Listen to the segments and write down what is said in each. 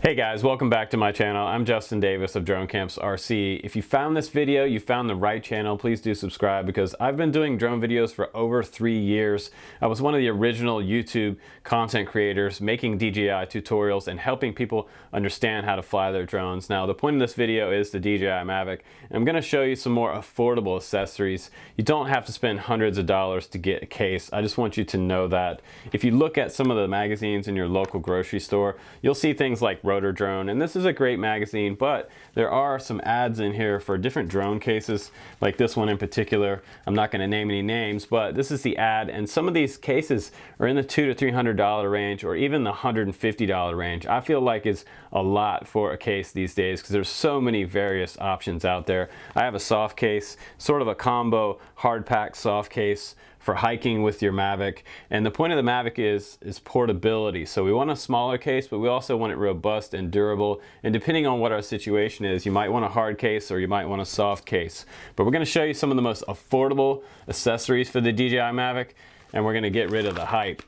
Hey guys, welcome back to my channel. I'm Justin Davis of Drone Camps RC. If you found this video, you found the right channel. Please do subscribe because I've been doing drone videos for over 3 years. I was one of the original YouTube content creators making DJI tutorials and helping people understand how to fly their drones. Now, the point of this video is the DJI Mavic. I'm going to show you some more affordable accessories. You don't have to spend hundreds of dollars to get a case. I just want you to know that. If you look at some of the magazines in your local grocery store, you'll see things like Rotor Drone, and this is a great magazine, but there are some ads in here for different drone cases, like this one in particular. I'm not going to name any names, but this is the ad, and some of these cases are in the $200 to $300 range, or even the $150 range. I feel like it's a lot for a case these days because there's so many various options out there. I have a soft case, sort of a combo hard pack soft case for hiking with your Mavic, and the point of the Mavic is portability. So we want a smaller case, but we also want it robust and durable, and depending on what our situation is, you might want a hard case or you might want a soft case. But we're going to show you some of the most affordable accessories for the DJI Mavic, and we're going to get rid of the hype.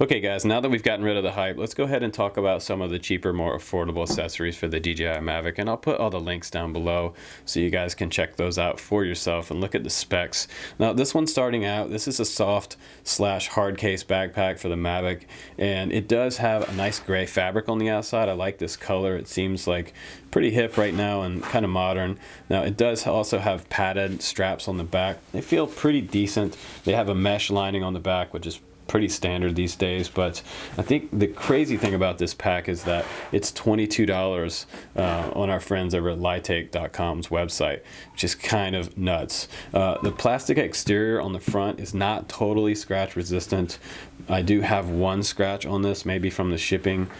Okay guys, now that we've gotten rid of the hype, let's go ahead and talk about some of the cheaper, more affordable accessories for the DJI Mavic, and I'll put all the links down below so you guys can check those out for yourself and look at the specs. Now this one starting out, this is a soft / hard case backpack for the Mavic, and it does have a nice gray fabric on the outside. I like this color. It seems like pretty hip right now and kind of modern. Now it does also have padded straps on the back. They feel pretty decent. They have a mesh lining on the back, which is pretty standard these days, but I think the crazy thing about this pack is that it's $22 on our friends over at Litake.com's website, which is kind of nuts. The plastic exterior on the front is not totally scratch resistant. I do have one scratch on this, maybe from the shipping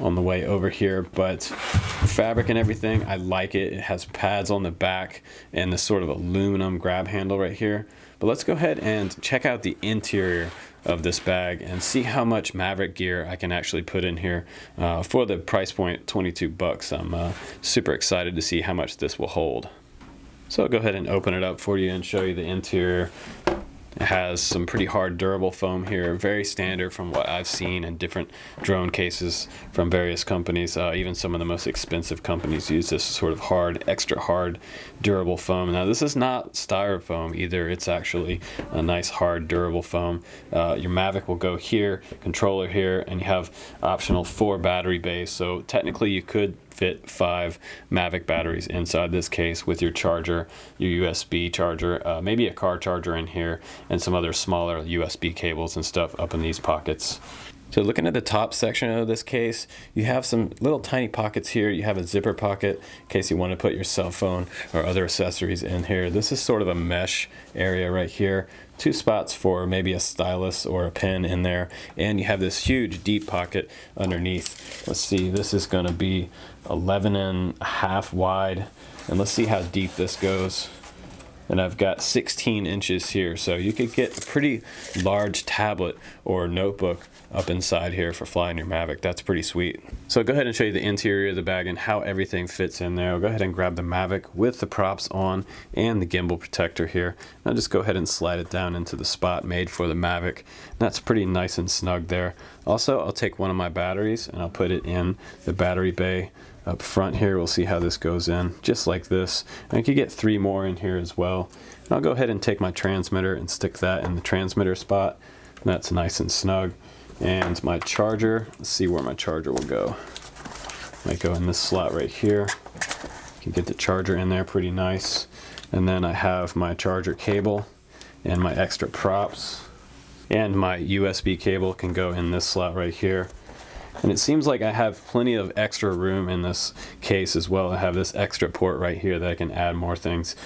on the way over here, but fabric and everything, I like it. It has pads on the back and this sort of aluminum grab handle right here. But let's go ahead and check out the interior of this bag and see how much Mavic gear I can actually put in here for the price point, 22 bucks. I'm super excited to see how much this will hold. So I'll go ahead and open it up for you and show you the interior. It has some pretty hard, durable foam here, very standard from what I've seen in different drone cases from various companies. Even some of the most expensive companies use this sort of hard, extra hard, durable foam. Now this is not styrofoam either. It's actually a nice, hard, durable foam. Your Mavic will go here, controller here, and you have optional 4 battery bays. So technically you could fit 5 Mavic batteries inside this case with your charger, your USB charger, maybe a car charger in here, and some other smaller USB cables and stuff up in these pockets. So looking at the top section of this case, you have some little tiny pockets here. You have a zipper pocket in case you want to put your cell phone or other accessories in here. This is sort of a mesh area right here. 2 spots for maybe a stylus or a pen in there. And you have this huge deep pocket underneath. Let's see, this is going to be 11.5 wide. And let's see how deep this goes. And I've got 16 inches here, so you could get a pretty large tablet or notebook up inside here for flying your Mavic. That's pretty sweet. So I'll go ahead and show you the interior of the bag and how everything fits in there. I'll go ahead and grab the Mavic with the props on and the gimbal protector here. I'll just go ahead and slide it down into the spot made for the Mavic. That's pretty nice and snug there. Also, I'll take one of my batteries and I'll put it in the battery bay up front here. We'll see how this goes in, just like this. And I could get 3 more in here as well. And I'll go ahead and take my transmitter and stick that in the transmitter spot. That's nice and snug. And my charger, let's see where my charger will go. Might go in this slot right here. You can get the charger in there pretty nice. And then I have my charger cable and my extra props. And my USB cable can go in this slot right here. And it seems like I have plenty of extra room in this case as well. I have this extra port right here that I can add more things.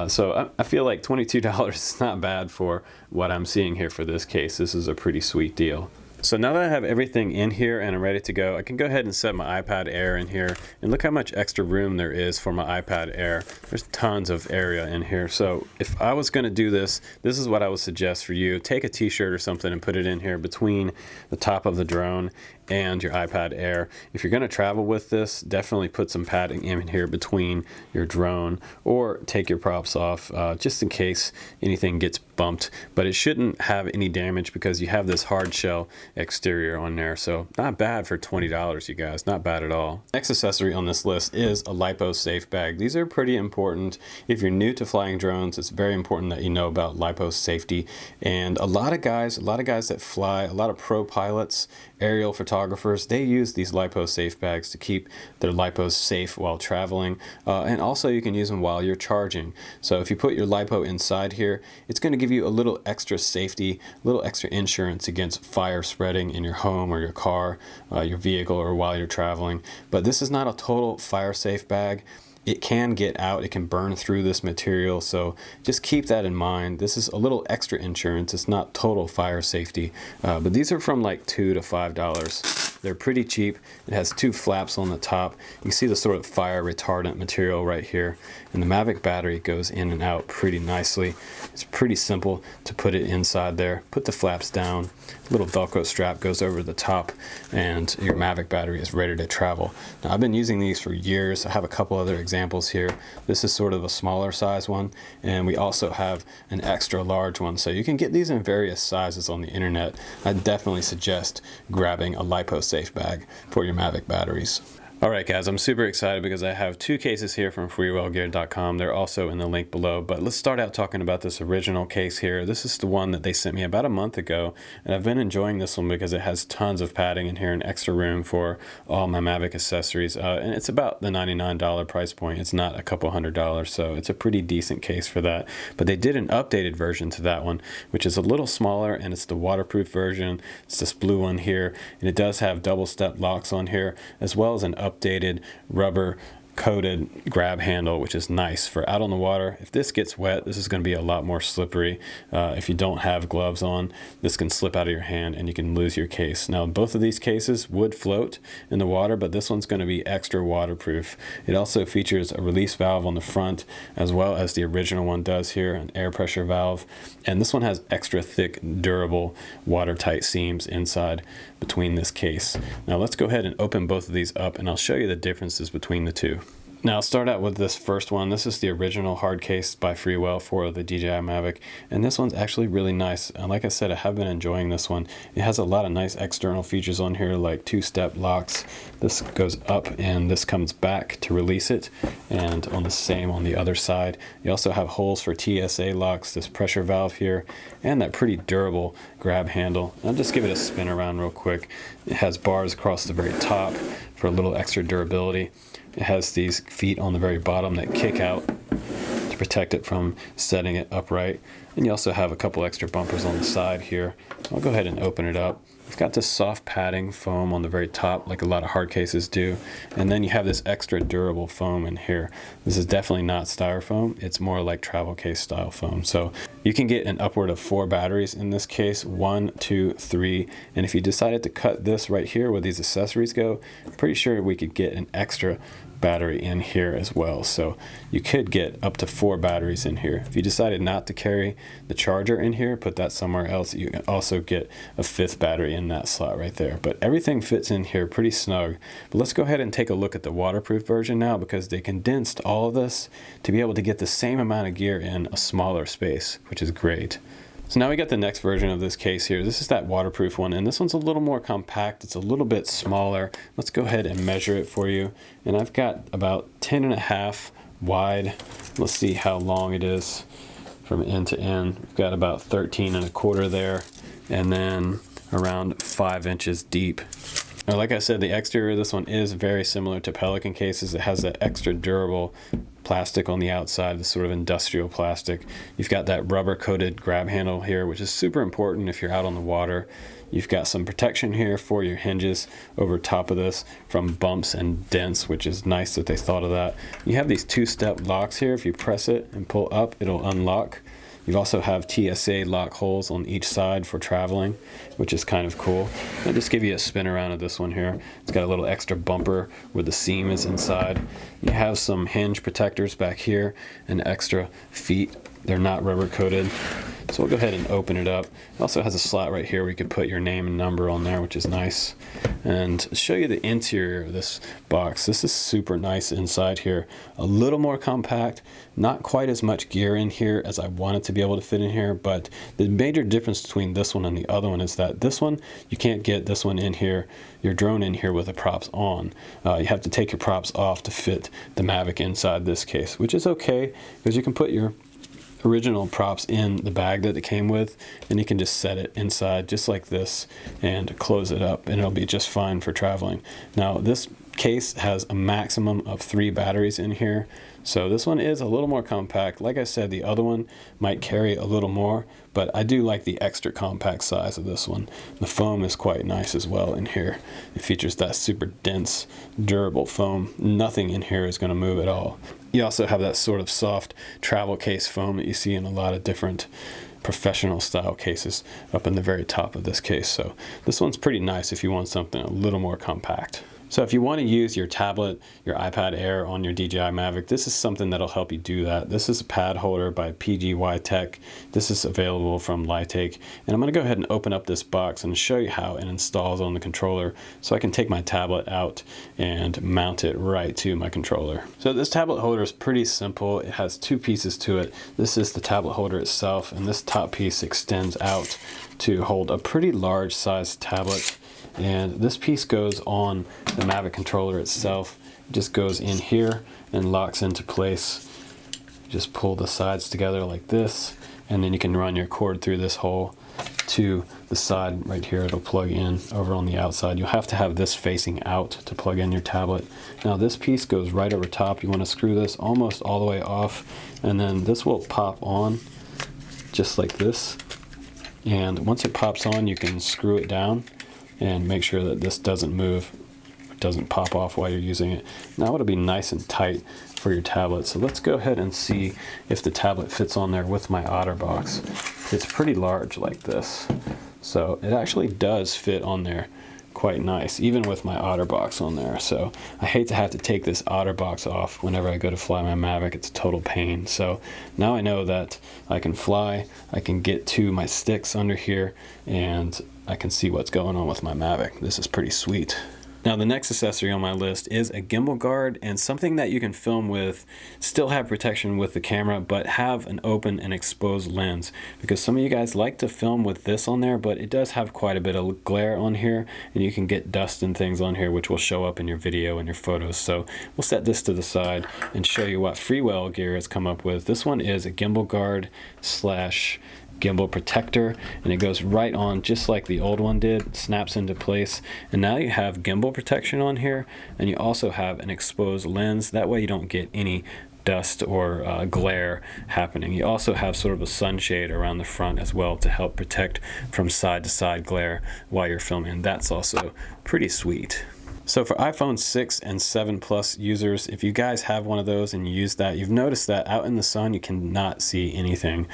So I feel like $22 is not bad for what I'm seeing here for this case. This is a pretty sweet deal. So now that I have everything in here and I'm ready to go, I can go ahead and set my iPad Air in here, and look how much extra room there is for my iPad Air. There's tons of area in here. So if I was going to do this, this is what I would suggest for you. Take a t-shirt or something and put it in here between the top of the drone and your iPad Air. If you're going to travel with this, definitely put some padding in here between your drone, or take your props off just in case anything gets bumped. But it shouldn't have any damage because you have this hard shell exterior on there. So not bad for $20, you guys, not bad at all. Next accessory on this list is a LiPo safe bag. These are pretty important. If you're new to flying drones, it's very important that you know about LiPo safety. And a lot of guys that fly, a lot of pro pilots, aerial photographers, they use these LiPo safe bags to keep their LiPos safe while traveling. And also you can use them while you're charging. So if you put your LiPo inside here, it's going to give you a little extra safety, a little extra insurance against fire spreading in your home or your car, your vehicle, or while you're traveling. But this is not a total fire safe bag. It can get out, it can burn through this material, so just keep that in mind. This is a little extra insurance. It's not total fire safety, but these are from like $2 to $5. They're pretty cheap. It has 2 flaps on the top. You can see the sort of fire retardant material right here, and the Mavic battery goes in and out pretty nicely. It's pretty simple to put it inside there. Put the flaps down, little Velcro strap goes over the top, and your Mavic battery is ready to travel. Now, I've been using these for years. I have a couple other examples here. This is sort of a smaller size one, and we also have an extra large one. So you can get these in various sizes on the internet. I definitely suggest grabbing a LiPo safe bag for your Mavic batteries. Alright guys, I'm super excited because I have 2 cases here from freewellgear.com. They're also in the link below, but let's start out talking about this original case here. This is the one that they sent me about a month ago, and I've been enjoying this one because it has tons of padding in here and extra room for all my Mavic accessories, and it's about the $99 price point. It's not a couple $100, so it's a pretty decent case for that. But they did an updated version to that one, which is a little smaller, and it's the waterproof version. It's this blue one here, and it does have double step locks on here, as well as an updated rubber coated grab handle, which is nice for out on the water. If this gets wet, this is going to be a lot more slippery. If you don't have gloves on, this can slip out of your hand and you can lose your case. Now, both of these cases would float in the water, but this one's going to be extra waterproof. It also features a release valve on the front, as well as the original one does here, an air pressure valve. And this one has extra thick, durable, watertight seams inside between this case. Now let's go ahead and open both of these up, and I'll show you the differences between the two. Now I'll start out with this first one. This is the original hard case by Freewell for the DJI Mavic, and this one's actually really nice. And like I said, I have been enjoying this one. It has a lot of nice external features on here, like 2-step locks. This goes up and this comes back to release it, and on the same on the other side. You also have holes for TSA locks, this pressure valve here, and that pretty durable grab handle. I'll just give it a spin around real quick. It has bars across the very top for a little extra durability. It has these feet on the very bottom that kick out to protect it from setting it upright. And you also have a couple extra bumpers on the side here. I'll go ahead and open it up. It's got this soft padding foam on the very top, like a lot of hard cases do. And then you have this extra durable foam in here. This is definitely not styrofoam. It's more like travel case style foam. So you can get an upward of 4 batteries in this case, 1, 2, 3. And if you decided to cut this right here where these accessories go, I'm pretty sure we could get an extra battery in here as well. So you could get up to 4 batteries in here. If you decided not to carry the charger in here, put that somewhere else, you can also get a 5th battery in that slot right there. But everything fits in here pretty snug. But let's go ahead and take a look at the waterproof version now, because they condensed all of this to be able to get the same amount of gear in a smaller space, which is great. So now we got the next version of this case here. This is that waterproof one, and this one's a little more compact. It's a little bit smaller. Let's go ahead and measure it for you. And I've got about 10.5 wide. Let's see how long it is from end to end. We've got about 13.25 there, and then around 5 inches deep. Now, like I said, the exterior of this one is very similar to Pelican cases. It has that extra durable plastic on the outside, this sort of industrial plastic. You've got that rubber coated grab handle here, which is super important if you're out on the water. You've got some protection here for your hinges over top of this from bumps and dents, which is nice that they thought of that. You have these 2-step locks here. If you press it and pull up, it'll unlock. You also have TSA lock holes on each side for traveling, which is kind of cool. I'll just give you a spin around of this one here. It's got a little extra bumper where the seam is inside. You have some hinge protectors back here and extra feet. They're not rubber coated. So we'll go ahead and open it up. It also has a slot right here where you can put your name and number on there, which is nice. And show you the interior of this box. This is super nice inside here. A little more compact, not quite as much gear in here as I wanted to be able to fit in here, but the major difference between this one and the other one is that this one, you can't get this one in here, your drone in here with the props on. You have to take your props off to fit the Mavic inside this case, which is okay because you can put your original props in the bag that it came with, and you can just set it inside just like this and close it up, and it'll be just fine for traveling. Now this case has a maximum of 3 batteries in here, so this one is a little more compact. Like I said, the other one might carry a little more, but I do like the extra compact size of this one. The foam is quite nice as well in here. It features that super dense, durable foam. Nothing in here is going to move at all. You also have that sort of soft travel case foam that you see in a lot of different professional style cases up in the very top of this case. So this one's pretty nice if you want something a little more compact. So if you want to use your tablet, your iPad Air on your DJI Mavic, this is something that'll help you do that. This is a pad holder by PGY Tech. This is available from Litake. And I'm going to go ahead and open up this box and show you how it installs on the controller so I can take my tablet out and mount it right to my controller. So this tablet holder is pretty simple. It has 2 pieces to it. This is the tablet holder itself, and this top piece extends out to hold a pretty large sized tablet. And this piece goes on the Mavic controller itself. It just goes in here and locks into place. Just pull the sides together like this, and then you can run your cord through this hole to the side right here. It'll plug in over on the outside. You'll have to have this facing out to plug in your tablet. Now this piece goes right over top. You want to screw this almost all the way off, and then this will pop on just like this. And once it pops on, you can screw it down and make sure that this doesn't move, doesn't pop off while you're using it. Now it'll be nice and tight for your tablet. So let's go ahead and see if the tablet fits on there with my OtterBox. It's pretty large like this. So it actually does fit on there quite nice, even with my OtterBox on there. So I hate to have to take this OtterBox off whenever I go to fly my Mavic. It's a total pain. So now I know that I can fly, I can get to my sticks under here, and I can see what's going on with my Mavic. This is pretty sweet. Now the next accessory on my list is a gimbal guard, and something that you can film with, still have protection with the camera, but have an open and exposed lens. Because some of you guys like to film with this on there, but it does have quite a bit of glare on here, and you can get dust and things on here which will show up in your video and your photos. So we'll set this to the side and show you what Freewell Gear has come up with. This one is a gimbal guard slash gimbal protector, and it goes right on just like the old one did, snaps into place, and now you have gimbal protection on here, and you also have an exposed lens. That way you don't get any dust or glare happening. You also have sort of a sunshade around the front as well to help protect from side to side glare while you're filming. That's also pretty sweet. So for iPhone 6 and 7 Plus users, if you guys have one of those and you use that, you've noticed that out in the sun you cannot see anything.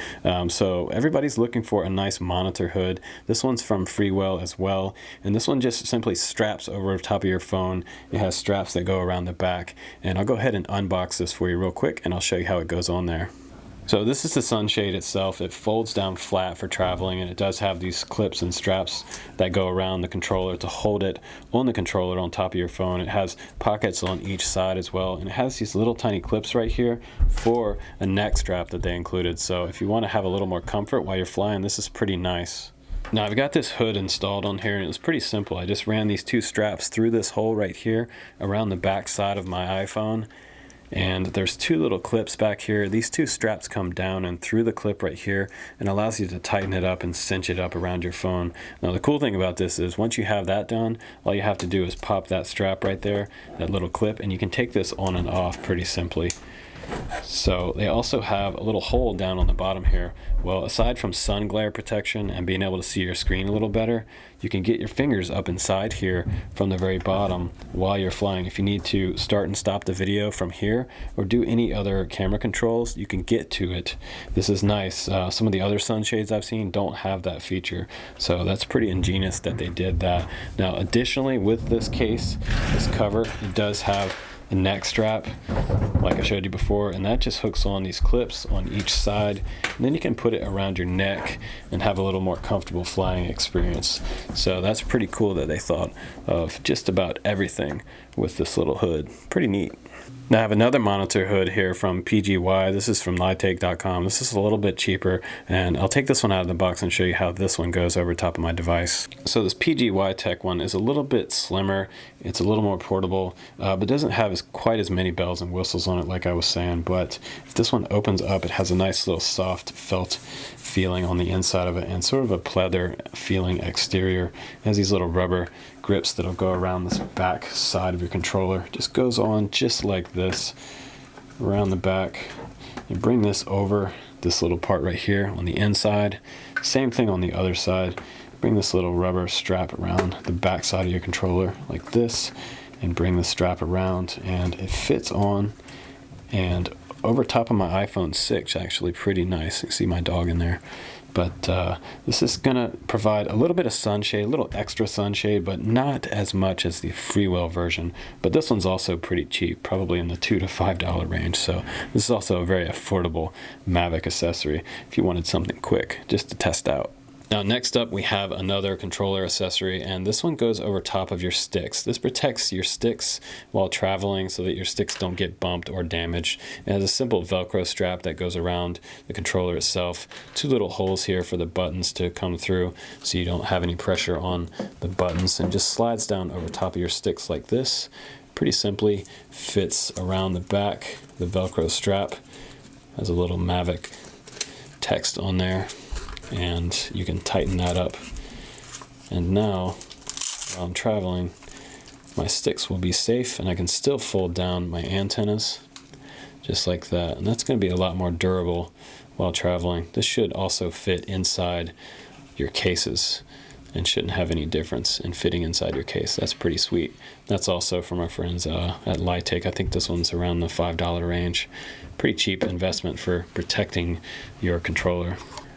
So everybody's looking for a nice monitor hood. This one's from Freewell as well, and this one just simply straps over the top of your phone. It has straps that go around the back, and I'll go ahead and unbox this for you real quick, and I'll show you how it goes on there. So this is the sunshade itself. It folds down flat for traveling, and it does have these clips and straps that go around the controller to hold it on the controller on top of your phone. It has pockets on each side as well, and it has these little tiny clips right here for a neck strap that they included. So if you want to have a little more comfort while you're flying, this is pretty nice. Now I've got this hood installed on here, and it was pretty simple. I just ran these 2 straps through this hole right here around the back side of my iPhone. And there's 2 little clips back here. These 2 straps come down and through the clip right here, and allows you to tighten it up and cinch it up around your phone. Now the cool thing about this is once you have that done, all you have to do is pop that strap right there, that little clip, and you can take this on and off pretty simply. So they also have a little hole down on the bottom here. Well, aside from sun glare protection and being able to see your screen a little better, you can get your fingers up inside here from the very bottom while you're flying. If you need to start and stop the video from here or do any other camera controls, you can get to it. This is nice. Some of the other sunshades I've seen don't have that feature, so that's pretty ingenious that they did that. Now additionally, with this case, this cover, it does have neck strap like I showed you before, and that just hooks on these clips on each side, and then you can put it around your neck and have a little more comfortable flying experience. So that's pretty cool that they thought of just about everything with this little hood. Pretty neat. Now I have another monitor hood here from PGY. This is from Litake.com. This is a little bit cheaper, and I'll take this one out of the box and show you how this one goes over top of my device. So this PGY Tech one is a little bit slimmer. It's a little more portable, but doesn't have quite as many bells and whistles on it like I was saying. But if this one opens up, it has a nice little soft felt feeling on the inside of it and sort of a pleather feeling exterior. It has these little rubber grips that'll go around this back side of your controller. Just goes on just like this around the back. You bring this over this little part right here on the inside. Same thing on the other side. Bring this little rubber strap around the back side of your controller like this, and bring the strap around, and it fits on and over top of my iPhone 6. Actually pretty nice. You can see my dog in there. But this is gonna provide a little bit of sunshade, a little extra sunshade, but not as much as the Freewell version. But this one's also pretty cheap, probably in the $2 to $5 range. So this is also a very affordable Mavic accessory if you wanted something quick just to test out. Now next up we have another controller accessory, and this one goes over top of your sticks. This protects your sticks while traveling so that your sticks don't get bumped or damaged. It has a simple Velcro strap that goes around the controller itself. Two little holes here for the buttons to come through so you don't have any pressure on the buttons, and just slides down over top of your sticks like this. Pretty simply fits around the back. The Velcro strap has a little Mavic text on there, and you can tighten that up. And now while I'm traveling, my sticks will be safe, and I can still fold down my antennas just like that, and that's going to be a lot more durable while traveling. This should also fit inside your cases and shouldn't have any difference in fitting inside your case. That's pretty sweet. That's also from our friends at Litake. I think this one's around the $5 range. Pretty cheap investment for protecting your controller.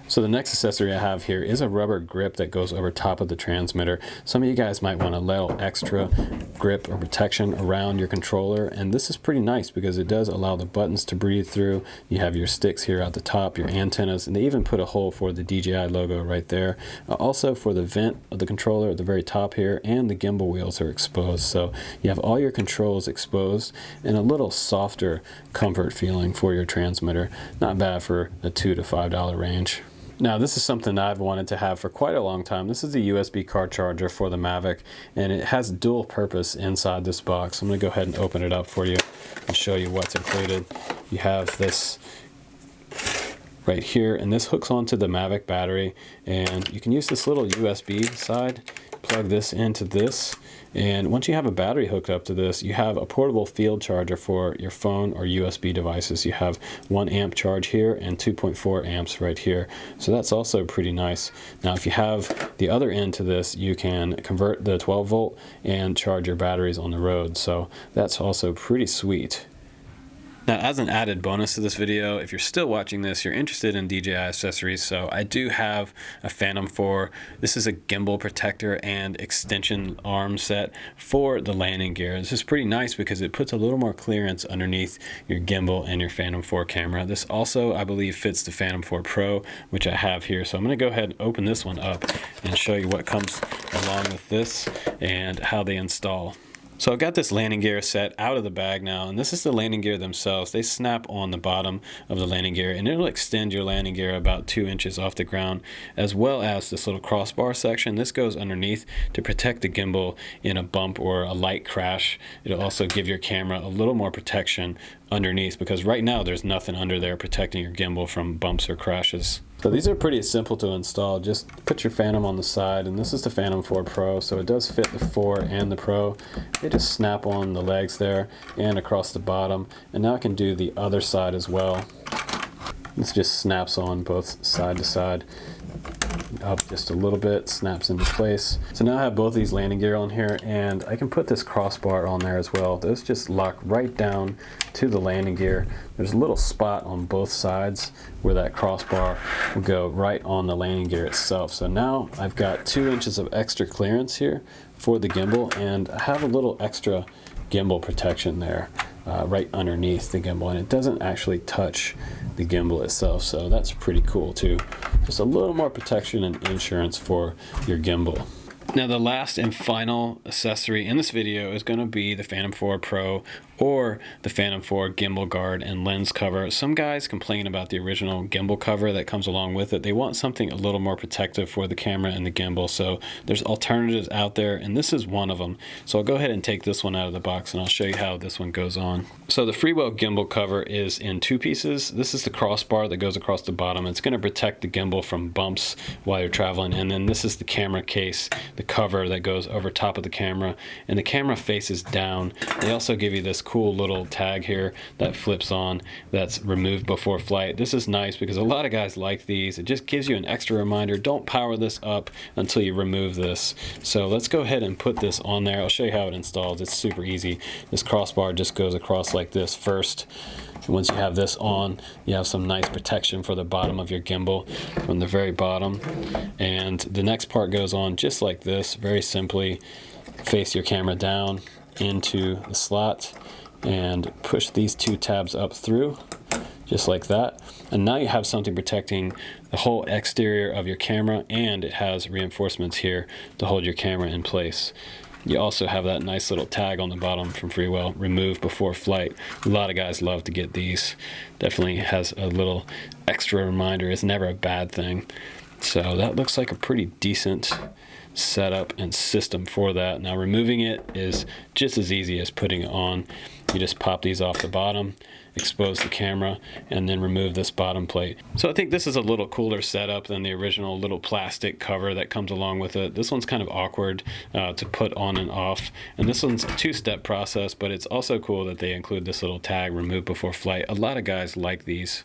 So the next accessory I have here is a rubber grip that goes over top of the transmitter. Some of you guys might want a little extra grip or protection around your controller, and this is pretty nice because it does allow the buttons to breathe through. You have your sticks here at the top, your antennas, and they even put a hole for the DJI logo right there. Also for the vent of the controller at the very top here, and the gimbal wheels are exposed. So you have all your controls exposed and a little softer comfort feeling for your transmitter. Not bad for the $2 to $5 range. Now this is something I've wanted to have for quite a long time. This is the USB car charger for the Mavic, and it has dual purpose inside this box. I'm going to go ahead and open it up for you and show you what's included. You have this right here, and this hooks onto the Mavic battery, and you can use this little USB side, plug this into this, and once you have a battery hooked up to this, you have a portable field charger for your phone or USB devices. You have 1 amp charge here and 2.4 amps right here. So that's also pretty nice. Now if you have the other end to this, you can convert the 12 volt and charge your batteries on the road. So that's also pretty sweet. Now, as an added bonus to this video, if you're still watching this, you're interested in DJI accessories, so I do have a Phantom 4. This is a gimbal protector and extension arm set for the landing gear. This is pretty nice because it puts a little more clearance underneath your gimbal and your Phantom 4 camera. This also, I believe, fits the Phantom 4 Pro, which I have here. So I'm going to go ahead and open this one up and show you what comes along with this and how they install. So I've got this landing gear set out of the bag now, and this is the landing gear themselves. They snap on the bottom of the landing gear, and it'll extend your landing gear about 2 inches off the ground, as well as this little crossbar section. This goes underneath to protect the gimbal in a bump or a light crash. It'll also give your camera a little more protection underneath, because right now there's nothing under there protecting your gimbal from bumps or crashes. So these are pretty simple to install. Just put your Phantom on the side, and this is the Phantom 4 Pro, so it does fit the 4 and the Pro. They just snap on the legs there and across the bottom, and now I can do the other side as well. This just snaps on both side to side. Up just a little bit, snaps into place. So now I have both these landing gear on here, and I can put this crossbar on there as well. Those just lock right down to the landing gear. There's a little spot on both sides where that crossbar will go right on the landing gear itself. So now I've got 2 inches of extra clearance here for the gimbal, and I have a little extra gimbal protection there. right underneath the gimbal, and it doesn't actually touch the gimbal itself, so that's pretty cool too. Just a little more protection and insurance for your gimbal. Now the last and final accessory in this video is going to be the Phantom 4 Pro or the Phantom 4 Gimbal Guard and lens cover. Some guys complain about the original gimbal cover that comes along with it. They want something a little more protective for the camera and the gimbal, so there's alternatives out there, and this is one of them. So I'll go ahead and take this one out of the box and I'll show you how this one goes on. So the Freewell gimbal cover is in two pieces. This is the crossbar that goes across the bottom. It's going to protect the gimbal from bumps while you're traveling, and then this is the camera case, the cover that goes over top of the camera, and the camera faces down. They also give you this cool little tag here that flips on, that's removed before flight. This is nice because a lot of guys like these. It just gives you an extra reminder, don't power this up until you remove this. So let's go ahead and put this on there. I'll show you how it installs. It's super easy. This crossbar just goes across like this first. Once you have this on, you have some nice protection for the bottom of your gimbal from the very bottom, and the next part goes on just like this. Very simply, face your camera down into the slot and push these two tabs up through just like that, and now you have something protecting the whole exterior of your camera, and it has reinforcements here to hold your camera in place. You also have that nice little tag on the bottom from Freewell, remove before flight. A lot of guys love to get these. Definitely has a little extra reminder. It's never a bad thing. So that looks like a pretty decent setup and system for that. Now removing it is just as easy as putting it on. You just pop these off the bottom, expose the camera, and then remove this bottom plate. So I think this is a little cooler setup than the original little plastic cover that comes along with it. This one's kind of awkward to put on and off, and this one's a two-step process, but it's also cool that they include this little tag, remove before flight. A lot of guys like these.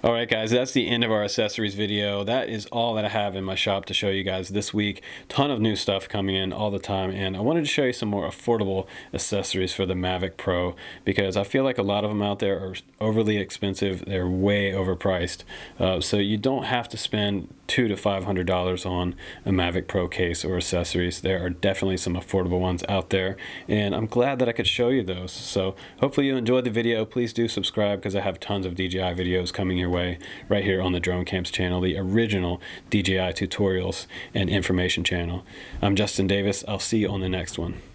Alright guys, that's the end of our accessories video. That is all that I have in my shop to show you guys this week. Ton of new stuff coming in all the time, and I wanted to show you some more affordable accessories for the Mavic Pro, because I feel like a lot of them out there are overly expensive. They're way overpriced. So you don't have to spend $200 to $500 on a Mavic Pro case or accessories. There are definitely some affordable ones out there, and I'm glad that I could show you those. So hopefully you enjoyed the video. Please do subscribe, because I have tons of DJI videos coming your way right here on the Drone Camps channel, the original DJI tutorials and information channel. I'm Justin Davis. I'll see you on the next one.